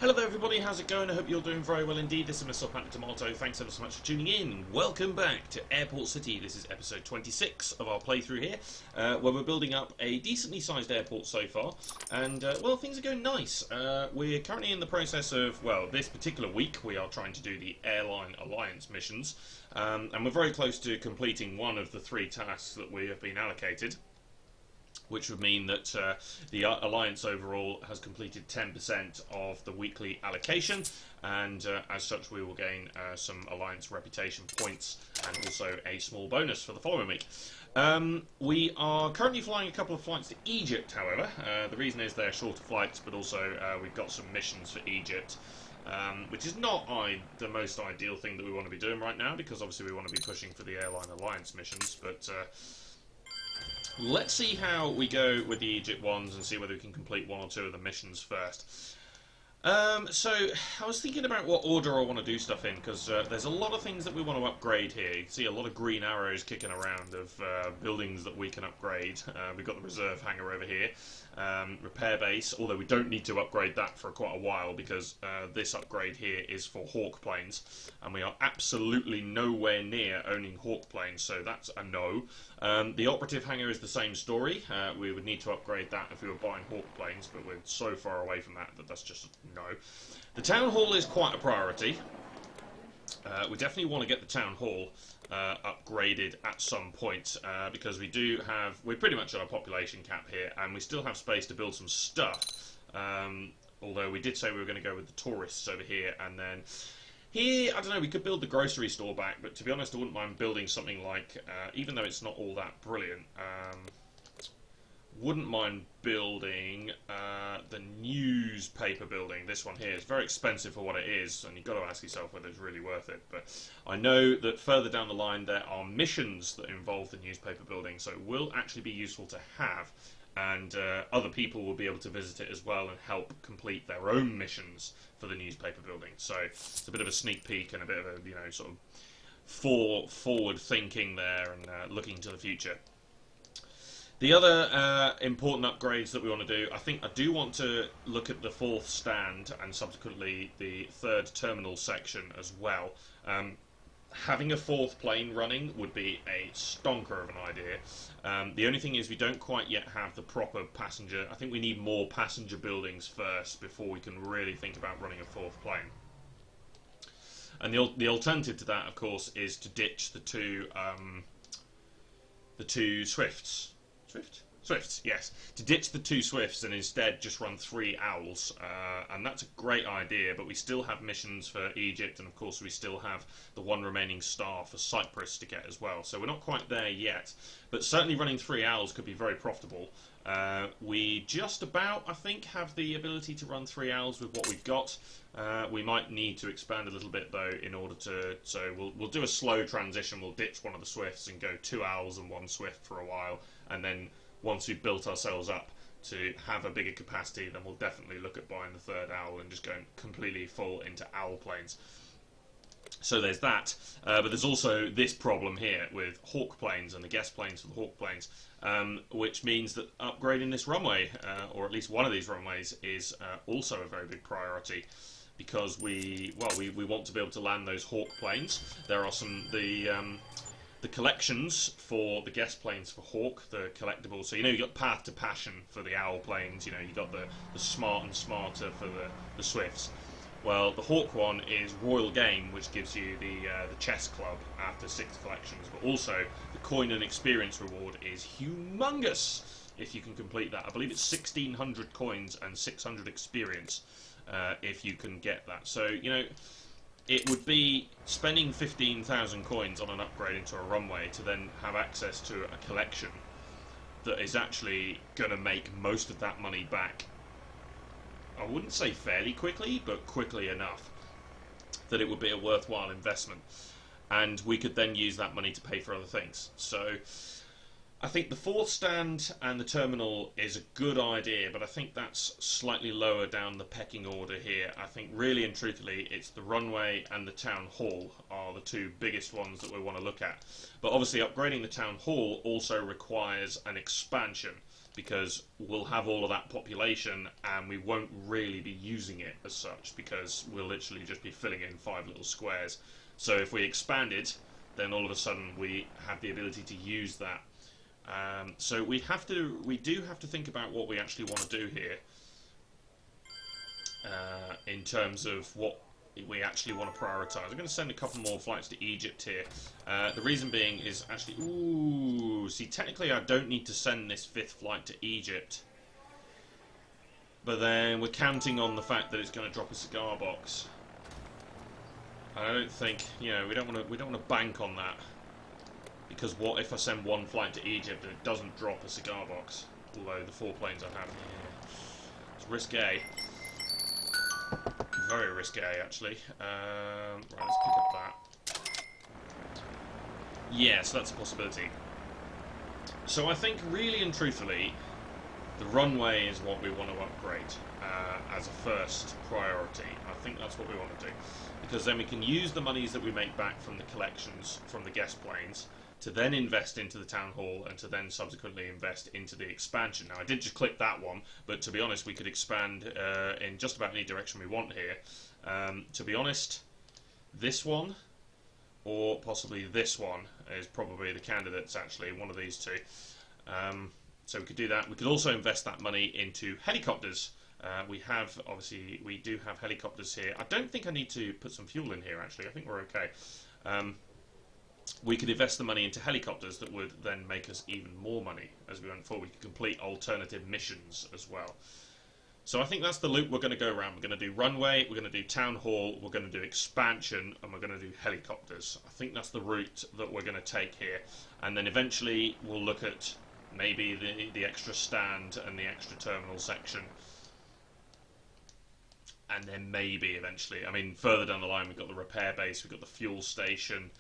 Hello there everybody, how's it going? I hope you're doing very well indeed. This is myself, Panic Tomato. Thanks ever so much for tuning in. Welcome back to Airport City. This is episode 26 of our playthrough here, where we're building up a decently sized airport so far, and well, things are going nice. We're currently in the process of, well, this particular week we are trying to do the Airline Alliance missions, and we're very close to completing one of the 3 tasks that we have been allocated, which would mean that the Alliance overall has completed 10% of the weekly allocation, and as such we will gain some Alliance reputation points and also a small bonus for the following week. We are currently flying a couple of flights to Egypt, however. The reason is they're shorter flights, but also we've got some missions for Egypt, which is not the most ideal thing that we want to be doing right now, because obviously we want to be pushing for the Airline Alliance missions, but let's see how we go with the Egypt ones and see whether we can complete 1 or 2 of the missions first. So I was thinking about what order I want to do stuff in, because there's a lot of things that we want to upgrade here. You can see a lot of green arrows kicking around of buildings that we can upgrade. We've got the reserve hangar over here, repair base, although we don't need to upgrade that for quite a while, because this upgrade here is for Hawk planes, and we are absolutely nowhere near owning Hawk planes, so that's a no. The operative hangar is the same story. We would need to upgrade that if we were buying Hawk planes, but we're so far away from that that's just a no. The town hall is quite a priority. We definitely want to get the town hall upgraded at some point, because we're pretty much on a population cap here, and we still have space to build some stuff. Although we did say we were going to go with the tourists over here, and then here, I don't know, we could build the grocery store back, but to be honest I wouldn't mind building something like, even though it's not all that brilliant, wouldn't mind building the newspaper building. This one here is very expensive for what it is, and you've got to ask yourself whether it's really worth it. But I know that further down the line there are missions that involve the newspaper building, so it will actually be useful to have, and other people will be able to visit it as well and help complete their own missions for the newspaper building. So it's a bit of a sneak peek and a bit of a, you know, sort of forward thinking there, and looking to the future. The other important upgrades that we want to do, I do want to look at the 4th stand and subsequently the 3rd terminal section as well. Having a 4th plane running would be a stonker of an idea. The only thing is we don't quite yet have the proper passenger. I think we need more passenger buildings first before we can really think about running a 4th plane. And the alternative to that, of course, is to ditch the two Swifts. Swifts, yes. To ditch the 2 Swifts and instead just run 3 Owls, and that's a great idea, but we still have missions for Egypt, and of course we still have the 1 remaining star for Cyprus to get as well, so we're not quite there yet, but certainly running 3 Owls could be very profitable. We just about, I think, have the ability to run 3 Owls with what we've got. We might need to expand a little bit though in order to, so we'll do a slow transition. We'll ditch one of the Swifts and go 2 Owls and 1 Swift for a while, and then once we've built ourselves up to have a bigger capacity, then we'll definitely look at buying the 3rd Owl and just going completely full into Owl planes. So there's that, but there's also this problem here with Hawk planes and the guest planes for the Hawk planes, which means that upgrading this runway, or at least one of these runways, is also a very big priority, because we want to be able to land those Hawk planes. There are the collections for the guest planes for Hawk, the collectibles. So, you know, you've got Path to Passion for the Owl planes, you know, you've got the Smart and Smarter for the Swifts. Well, the Hawk one is Royal Game, which gives you the chess club after 6 collections, but also the coin and experience reward is humongous if you can complete that. I believe it's 1,600 coins and 600 experience if you can get that. So, you know, it would be spending 15,000 coins on an upgrade into a runway to then have access to a collection that is actually going to make most of that money back. I wouldn't say fairly quickly, but quickly enough that it would be a worthwhile investment, and we could then use that money to pay for other things. So I think the 4th stand and the terminal is a good idea, but I think that's slightly lower down the pecking order here. I think really and truthfully it's the runway and the town hall are the 2 biggest ones that we want to look at. But obviously upgrading the town hall also requires an expansion. because we'll have all of that population and we won't really be using it as such, because we'll literally just be filling in 5 little squares. So if we expand it, then all of a sudden we have the ability to use that. So we do have to think about what we actually want to do here, in terms of what we actually want to prioritise. I'm going to send a couple more flights to Egypt here. The reason being is actually... Ooh, see, technically I don't need to send this 5th flight to Egypt. But then we're counting on the fact that it's going to drop a cigar box. I don't think, we don't want to bank on that. Because what if I send 1 flight to Egypt and it doesn't drop a cigar box? Although the 4 planes I have, it's risque. Very risque, actually. Right, let's pick up that. Yeah, so that's a possibility. So I think, really and truthfully, the runway is what we want to upgrade as a first priority. I think that's what we want to do. Because then we can use the monies that we make back from the collections from the guest planes to then invest into the town hall and to then subsequently invest into the expansion. Now, I did just click that one, but to be honest, we could expand in just about any direction we want here. To be honest, this one, or possibly this one, is probably the candidates, actually, one of these two. So we could do that. We could also invest that money into helicopters. We do have helicopters here. I don't think I need to put some fuel in here, actually. I think we're okay. We could invest the money into helicopters that would then make us even more money as we went forward. We could complete alternative missions as well. So I think that's the loop we're going to go around. We're going to do runway, we're going to do town hall, we're going to do expansion, and we're going to do helicopters. I think that's the route that we're going to take here. And then eventually we'll look at maybe the extra stand and the extra terminal section. And then maybe eventually, further down the line, we've got the repair base, we've got the fuel station,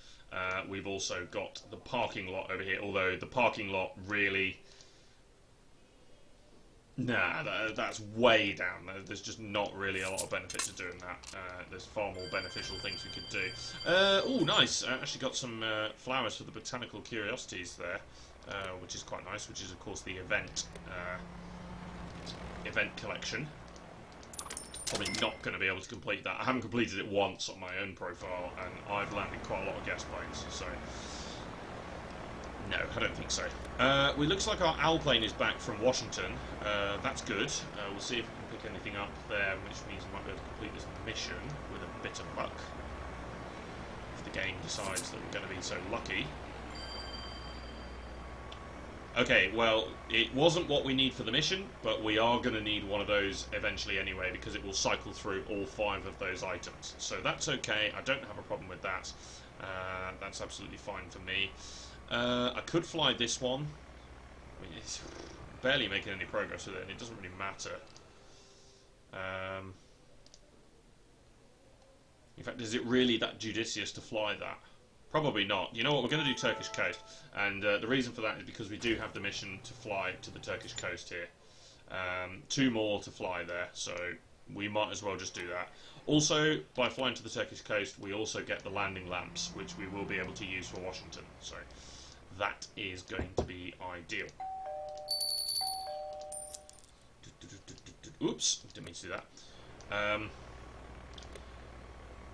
we've also got the parking lot over here, although the parking lot really... Nah, that's way down. There's just not really a lot of benefit to doing that. There's far more beneficial things we could do. Oh, nice. I actually got some flowers for the botanical curiosities there, which is quite nice, which is, of course, the event collection. Probably not going to be able to complete that. I haven't completed it once on my own profile, and I've landed quite a lot of guest planes, so... No, I don't think so. It looks like our owl plane is back from Washington. That's good. We'll see if we can pick anything up there, which means we might be able to complete this mission with a bit of luck. If the game decides that we're going to be so lucky. Okay, well, it wasn't what we need for the mission, but we are going to need one of those eventually anyway, because it will cycle through all 5 of those items. So that's okay. I don't have a problem with that. That's absolutely fine for me. I could fly this one. It's barely making any progress with it, and it doesn't really matter. In fact, is it really that judicious to fly that? Probably not. You know what, we're going to do Turkish coast, and the reason for that is because we do have the mission to fly to the Turkish coast here. 2 more to fly there, so we might as well just do that. Also, by flying to the Turkish coast, we also get the landing lamps, which we will be able to use for Washington. So that is going to be ideal. Oops, didn't mean to do that.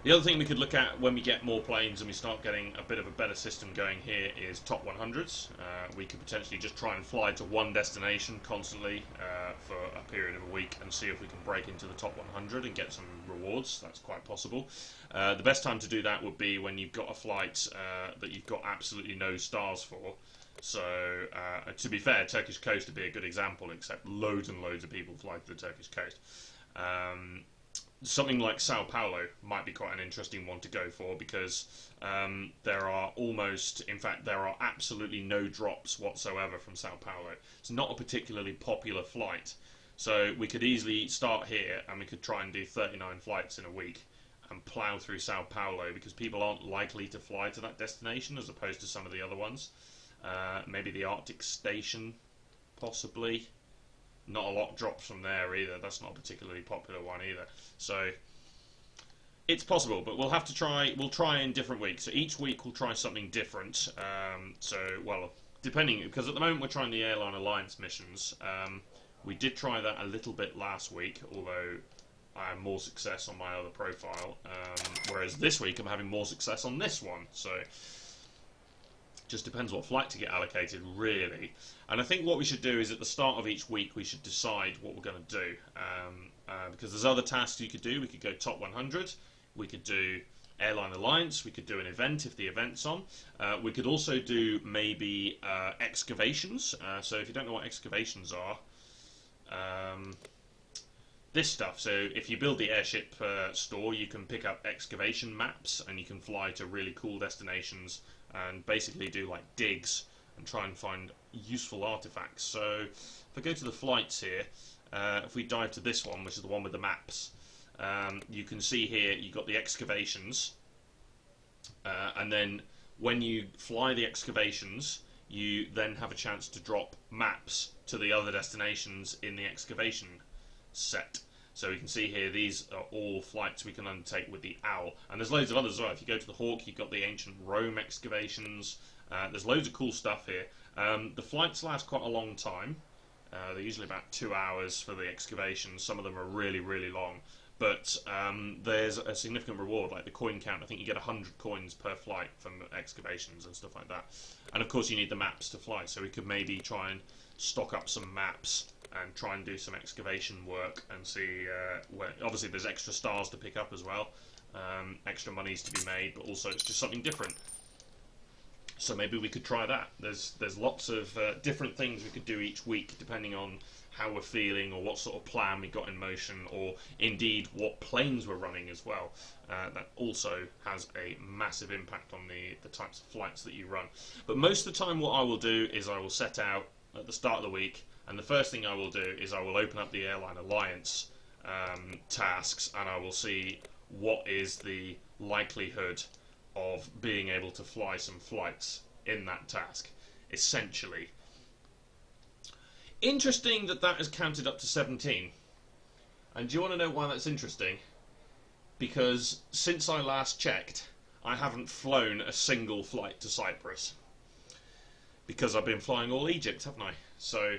The other thing we could look at when we get more planes and we start getting a bit of a better system going here is top 100s. We could potentially just try and fly to one destination constantly for a period of a week and see if we can break into the top 100 and get some rewards. That's quite possible. The best time to do that would be when you've got a flight that you've got absolutely no stars for. So, to be fair, Turkish coast would be a good example, except loads and loads of people fly to the Turkish coast. Something like Sao Paulo might be quite an interesting one to go for, because there are absolutely no drops whatsoever from Sao Paulo. It's not a particularly popular flight, so we could easily start here and we could try and do 39 flights in a week and plough through Sao Paulo, because people aren't likely to fly to that destination as opposed to some of the other ones. Maybe the Arctic Station, possibly. Not a lot drops from there either. That's not a particularly popular one either. So it's possible, but we'll have to try. We'll try in different weeks. So each week we'll try something different. depending, because at the moment we're trying the Airline Alliance missions. We did try that a little bit last week, although I had more success on my other profile, whereas this week I'm having more success on this one, so just depends what flight to get allocated, really. And I think what we should do is at the start of each week we should decide what we're going to do, because there's other tasks you could do. We could go top 100, we could do Airline Alliance, we could do an event if the event's on. We could also do maybe excavations. So if you don't know what excavations are, this stuff. So if you build the airship store, you can pick up excavation maps and you can fly to really cool destinations and basically do like digs and try and find useful artifacts. So if I go to the flights here, if we dive to this one, which is the one with the maps, you can see here you've got the excavations, and then when you fly the excavations you then have a chance to drop maps to the other destinations in the excavation set. So we can see here these are all flights we can undertake with the Owl, and there's loads of others as well. If you go to the Hawk, you've got the ancient Rome excavations. There's loads of cool stuff here. The flights last quite a long time. They're usually about 2 hours for the excavations. Some of them are really, really long. But there's a significant reward, like the coin count. I think you get 100 coins per flight from excavations and stuff like that. And of course you need the maps to fly, so we could maybe try and stock up some maps and try and do some excavation work and see where. Obviously there's extra stars to pick up as well, extra monies to be made, but also it's just something different. So maybe we could try that. There's lots of different things we could do each week depending on how we're feeling or what sort of plan we got in motion, or indeed what planes we're running as well. That also has a massive impact on the types of flights that you run. But most of the time what I will do is I will set out at the start of the week, and the first thing I will do is I will open up the Airline Alliance tasks, and I will see what is the likelihood of being able to fly some flights in that task, essentially. Interesting that that has counted up to 17. And do you want to know why that's interesting? Because since I last checked, I haven't flown a single flight to Cyprus. Because I've been flying all Egypt, haven't I? So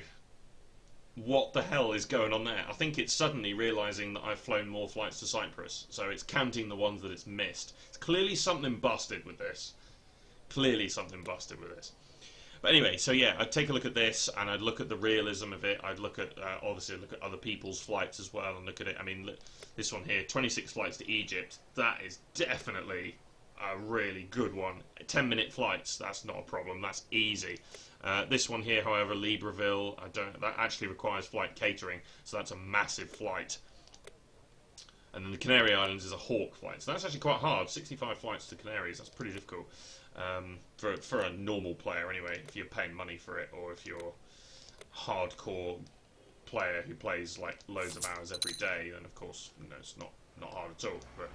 what the hell is going on there? I think it's suddenly realising that I've flown more flights to Cyprus. So it's counting the ones that it's missed. It's clearly something busted with this. Clearly something busted with this. But anyway, so yeah, I'd take a look at this, and I'd look at the realism of it. I'd look at, obviously, look at other people's flights as well, and look at it. I mean, look, this one here, 26 flights to Egypt. That is definitely a really good one. 10-minute flights, that's not a problem. That's easy. This one here, however, Libreville, that actually requires flight catering, so that's a massive flight. And then the Canary Islands is a Hawk flight, so that's actually quite hard. 65 flights to Canaries, that's pretty difficult. For a normal player anyway, if you're paying money for it, or if you're a hardcore player who plays like loads of hours every day, then of course, you know, it's not hard at all. But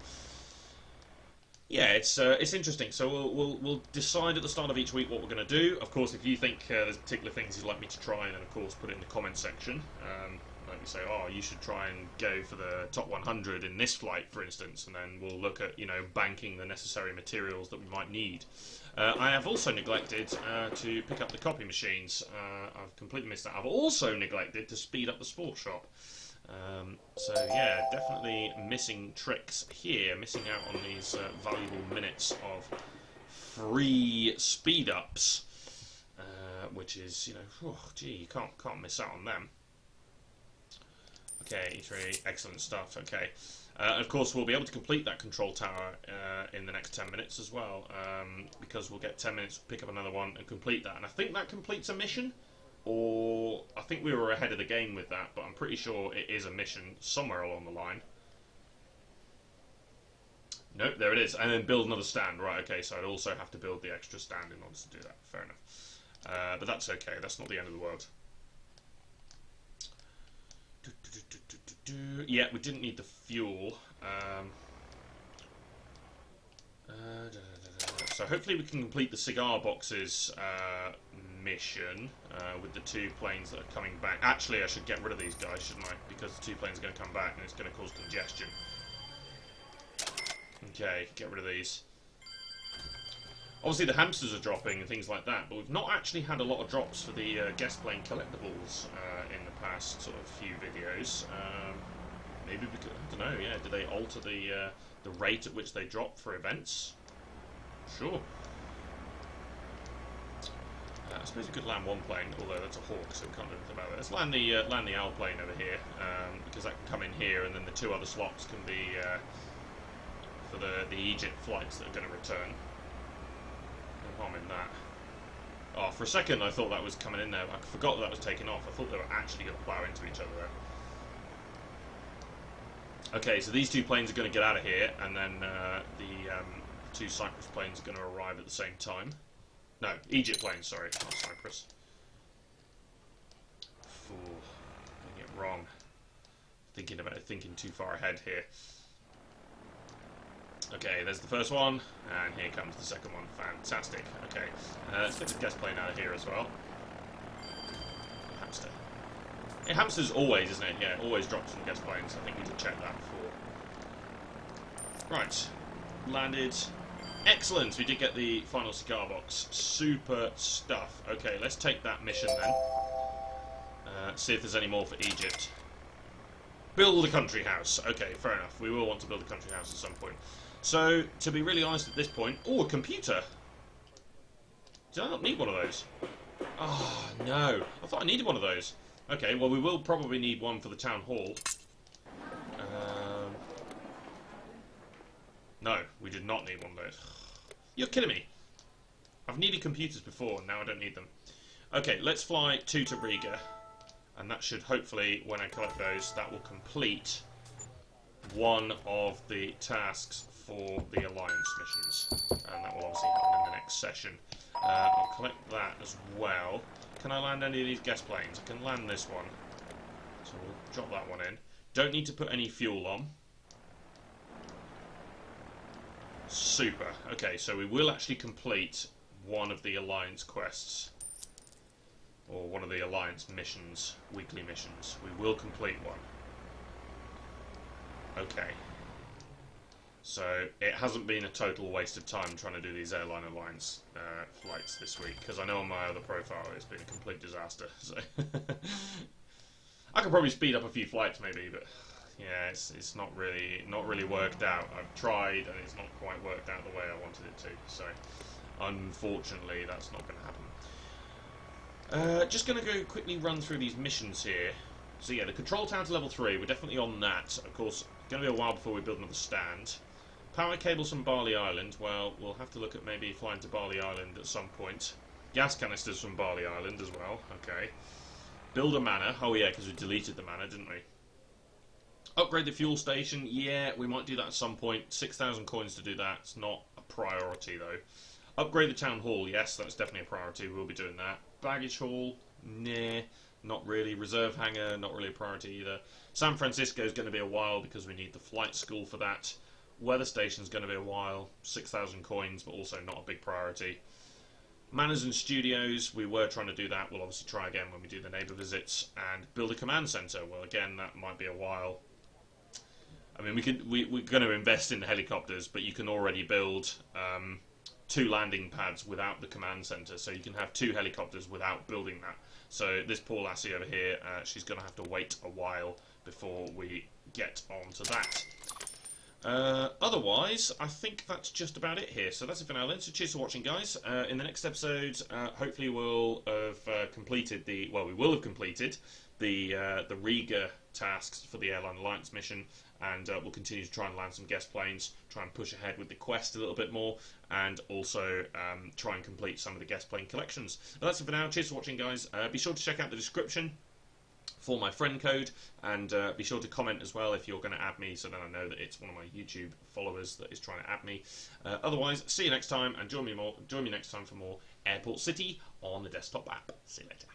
yeah, it's interesting. So we'll decide at the start of each week what we're going to do. Of course, if you think there's particular things you'd like me to try, then of course put it in the comment section. Like you say, oh, you should try and go for the top 100 in this flight, for instance, and then we'll look at, you know, banking the necessary materials that we might need. I have also neglected to pick up the copy machines. I've completely missed that. I've also neglected to speed up the sports shop. So yeah, definitely missing tricks here, missing out on these valuable minutes of free speed ups, which is, you know, oh, gee, you can't miss out on them. Okay, E3, excellent stuff. Okay, of course we'll be able to complete that control tower in the next 10 minutes as well, because we'll get 10 minutes to pick up another one and complete that. And I think that completes a mission, or I think we were ahead of the game with that, but I'm pretty sure it is a mission somewhere along the line. Nope, there it is. And then build another stand. Right, okay, so I'd also have to build the extra stand in order to do that. Fair enough. But that's okay, that's not the end of the world. Yeah, we didn't need the fuel. So hopefully we can complete the cigar boxes mission with the 2 planes that are coming back. Actually, I should get rid of these guys, shouldn't I? Because the 2 planes are going to come back and it's going to cause congestion. Okay, get rid of these. Obviously, the hamsters are dropping and things like that, but we've not actually had a lot of drops for the guest plane collectibles in the past sort of few videos. Maybe because, I don't know. Yeah, did they alter the rate at which they drop for events? Sure. I suppose we could land one plane, although that's a hawk, so we can't do anything about it. Let's land the owl plane over here, because that can come in here, and then the two other slots can be for the Egypt flights that are going to return. No harm in that. Oh, for a second I thought that was coming in there. I forgot that was taking off. I thought they were actually going to plough into each other there. Okay, so these two planes are going to get out of here, and then the two Cyprus planes are going to arrive at the same time. No, Egypt planes, sorry, not Cyprus. Fool, getting it wrong. Thinking too far ahead here. Okay, there's the first one, and here comes the second one. Fantastic. Okay, let's get the guest plane out of here as well. Hamster. Yeah, hamsters always, isn't it? Yeah, always drops from guest planes. I think we did check that before. Right, landed. Excellent, we did get the final cigar box. Super stuff. Okay, let's take that mission then. See if there's any more for Egypt. Build a country house. Okay, fair enough. We will want to build a country house at some point. So, to be really honest at this point... Oh, a computer! Did I not need one of those? Oh, no. I thought I needed one of those. Okay, well, we will probably need one for the town hall. No, we did not need one of those. You're kidding me. I've needed computers before, and now I don't need them. Okay, let's fly 2 to Riga. And that should hopefully, when I collect those, that will complete one of the tasks for the Alliance missions. And that will obviously happen in the next session. I'll collect that as well. Can I land any of these guest planes? I can land this one. So we'll drop that one in. Don't need to put any fuel on. Super. Okay, so we will actually complete one of the Alliance quests. Or one of the Alliance missions, weekly missions. We will complete one. Okay. So, it hasn't been a total waste of time trying to do these Airline Alliance flights this week, because I know on my other profile it's been a complete disaster. So I could probably speed up a few flights maybe, but yeah, it's not really worked out. I've tried and it's not quite worked out the way I wanted it to. So unfortunately, that's not going to happen. Just going to go quickly run through these missions here. So yeah, the control tower to level 3, we're definitely on that. Of course, it's going to be a while before we build another stand. Power cables from Bali Island. Well, we'll have to look at maybe flying to Bali Island at some point. Gas canisters from Bali Island as well. Okay. Build a manor. Oh yeah, because we deleted the manor, didn't we? Upgrade the fuel station. Yeah, we might do that at some point. 6,000 coins to do that. It's not a priority though. Upgrade the town hall. Yes, that's definitely a priority. We'll be doing that. Baggage hall. Nah, not really. Reserve hangar. Not really a priority either. San Francisco is going to be a while because we need the flight school for that. Weather station is going to be a while. 6,000 coins, but also not a big priority. Manors and studios, we were trying to do that. We'll obviously try again when we do the neighbour visits. And build a command centre. Well, again, that might be a while. I mean, we're going to invest in the helicopters, but you can already build 2 landing pads without the command centre. So you can have 2 helicopters without building that. So this poor lassie over here, she's going to have to wait a while before we get on to that. Otherwise, I think that's just about it here. So that's it for now then. So cheers for watching, guys. In the next episode, hopefully we'll have completed the... Well, we will have completed the Riga tasks for the Airline Alliance mission. And we'll continue to try and land some guest planes, try and push ahead with the quest a little bit more, and also try and complete some of the guest plane collections. But that's it for now. Cheers for watching, guys. Be sure to check out the description for my friend code, and be sure to comment as well if you're going to add me, so then I know that it's one of my YouTube followers that is trying to add me. Otherwise, see you next time, and join me next time for more Airport City on the desktop app. See you later.